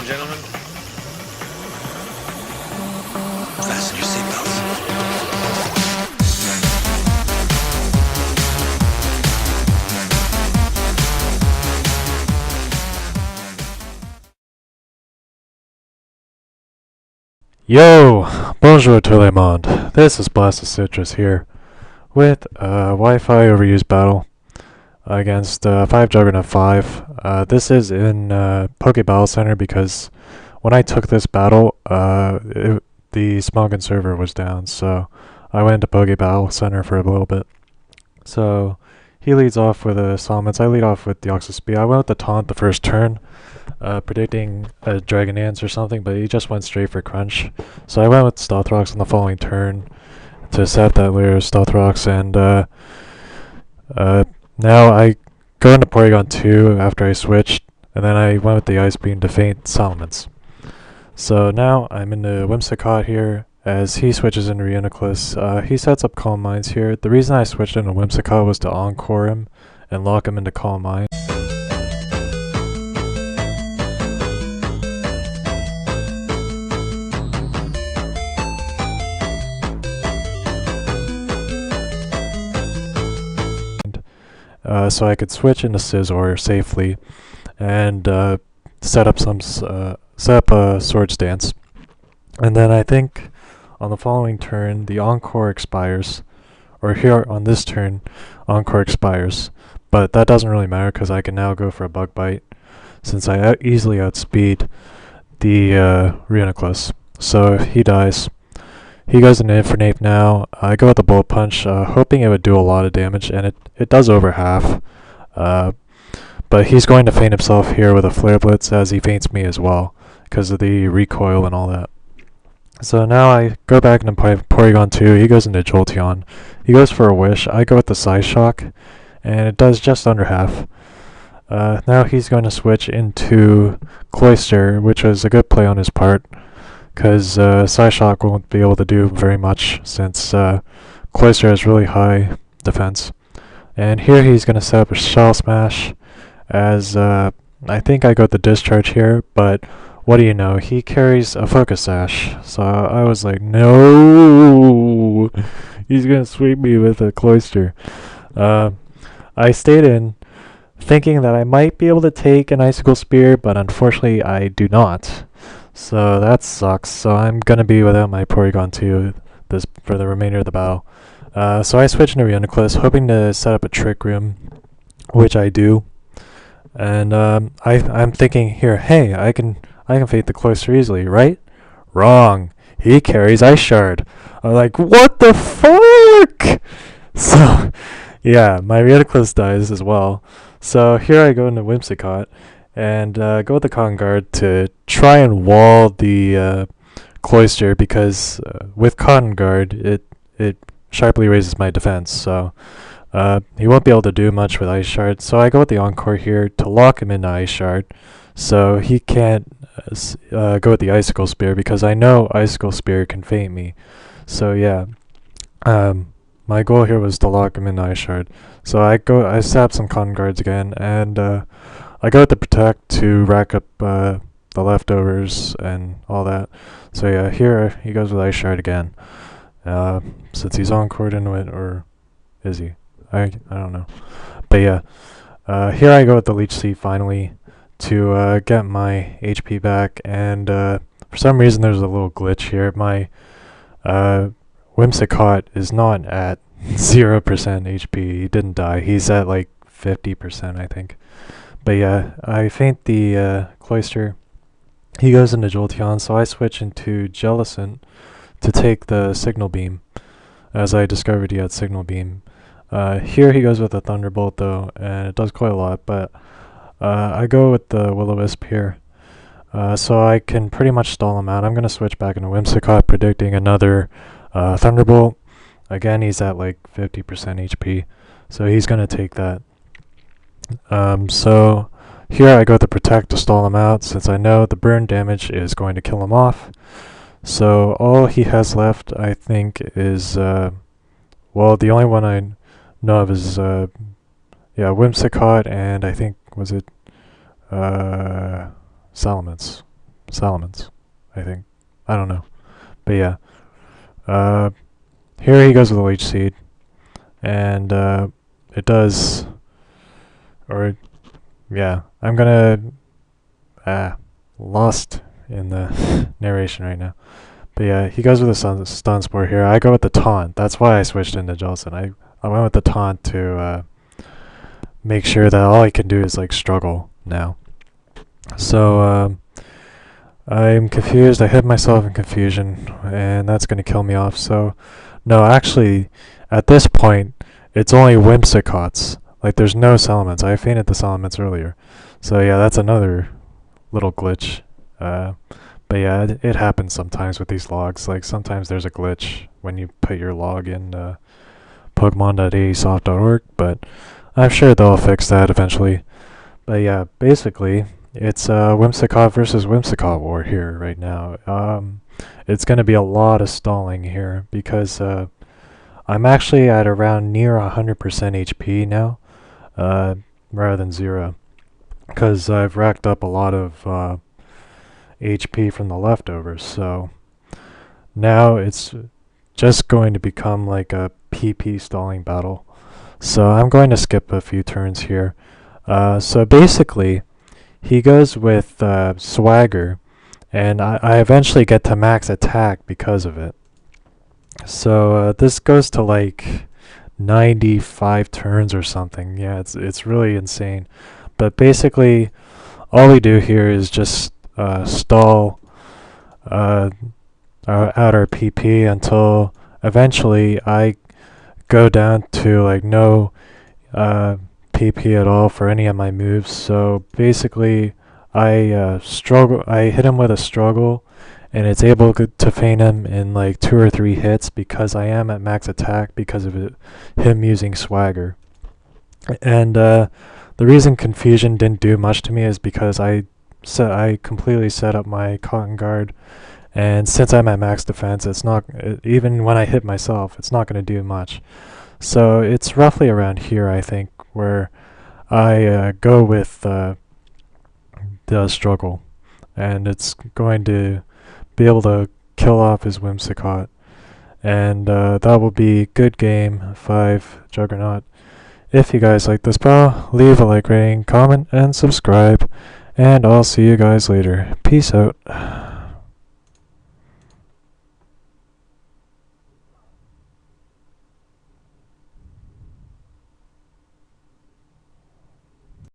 and gentlemen, fasten your seatbelts. Yo! Bonjour tout le monde. This is Blasted Citrus here with a Wi-Fi overuse battle against 5Juggernaut5. This is in Poke Battle Center because when I took this battle, the Smogon server was down, so I went to Poke Battle Center for a little bit. So he leads off with a Solomons. I lead off with the Oxus Speed. I went with the taunt the first turn, predicting a Dragon Dance or something, but he just went straight for Crunch. So I went with Stealth Rocks on the following turn to set that layer of Stealth Rocks, and now I go into Porygon 2 after I switched, and then I went with the Ice Beam to feint Solomons. So now I'm in the Whimsicott here, as he switches into Reuniclus. He sets up Calm Minds here. The reason I switched into Whimsicott was to Encore him and lock him into Calm Mind. So I could switch into Scizor safely and set up a Swords Dance. And then I think on the following turn the Encore expires, or here on this turn Encore expires, but that doesn't really matter because I can now go for a Bug Bite since I easily outspeed the Reuniclus. So if he dies, he goes into Infernape now. I go with the Bullet Punch, hoping it would do a lot of damage, and it does over half. But he's going to feint himself here with a Flare Blitz as he feints me as well, because of the recoil and all that. So now I go back into Porygon 2, he goes into Jolteon. He goes for a Wish, I go with the Psyshock, and it does just under half. Now he's going to switch into Cloyster, which was a good play on his part, because Psyshock won't be able to do very much since Cloyster has really high defense. And here he's going to set up a Shell Smash, as I think I got the Discharge here, but what do you know, he carries a Focus Sash, so I was like, no, he's going to sweep me with a Cloyster. I stayed in, thinking that I might be able to take an Icicle Spear, but unfortunately I do not. So that sucks. So I'm going to be without my Porygon 2 for the remainder of the battle. So I switch into Reuniclus, hoping to set up a Trick Room, which I do. And I'm thinking here, hey, I can feint the Cloyster easily, right? Wrong. He carries Ice Shard. I'm like, what the fuck? So yeah, my Reuniclus dies as well. So here I go into Whimsicott and go with the Cotton Guard to try and wall the Cloyster, because with Cotton Guard it sharply raises my defense, so he won't be able to do much with Ice Shard. So I go with the Encore here to lock him into Ice Shard, so he can't go with the Icicle Spear, because I know Icicle Spear can feint me. So yeah, my goal here was to lock him into Ice Shard. So I sap some Cotton Guards again, and I go with the Protect to rack up the leftovers and all that. So yeah, here he goes with Ice Shard again. Since he's Encored into it, or is he? I don't know. But yeah, here I go with the Leech Seed finally to get my HP back, and for some reason there's a little glitch here. My Whimsicott is not at 0% HP. He didn't die. He's at like 50%, I think. But yeah, I feint the Cloyster. He goes into Jolteon, so I switch into Jellicent to take the Signal Beam, as I discovered he had Signal Beam. Here he goes with a Thunderbolt though, and it does quite a lot, but I go with the Will-O-Wisp here, so I can pretty much stall him out. I'm going to switch back into Whimsicott, predicting another Thunderbolt. Again, he's at like 50% HP, so he's going to take that. So here I go with the Protect to stall him out, since I know the burn damage is going to kill him off. So all he has left, I think, is well, the only one I know of is Whimsicott, and I think, was it Salamence? Salamence, I think. I don't know. But yeah. Here he goes with a Leech Seed. And it does... Or... Yeah. I'm gonna... lost in the narration right now. But yeah, he goes with a Stun Spore here. I go with the Taunt. That's why I switched into Jelson. I went with the Taunt to make sure that all I can do is like struggle now. So I'm confused. I hit myself in confusion, and that's going to kill me off. So no, actually, at this point, it's only Whimsicots. Like there's no Salamence. I fainted the Salamence earlier. So yeah, that's another little glitch. But yeah, it happens sometimes with these logs. Like sometimes there's a glitch when you put your log in Pokemon.asoft.org, but I'm sure they'll fix that eventually. But yeah, basically, it's Whimsicott versus Whimsicott war here right now. It's going to be a lot of stalling here because I'm actually at around near 100% HP now, rather than 0, because I've racked up a lot of HP from the leftovers. So now it's just going to become like a PP stalling battle. So I'm going to skip a few turns here. So basically, he goes with Swagger, and I eventually get to max attack because of it. So this goes to like 95 turns or something. Yeah, it's really insane. But basically, all we do here is just stall out our PP until eventually I go down to like no PP at all for any of my moves. So basically, I hit him with a struggle, and it's able to feint him in like 2 or 3 hits because I am at max attack because of him using Swagger. And the reason Confusion didn't do much to me is because I completely set up my Cotton Guard, and since I'm at max defense, it's not even when I hit myself, it's not going to do much. So it's roughly around here, I think, where I go with the struggle, and it's going to be able to kill off his Whimsicott, and that will be good game 5 Juggernaut. If you guys like this battle, leave a like, rating, comment, and subscribe, and I'll see you guys later. Peace out.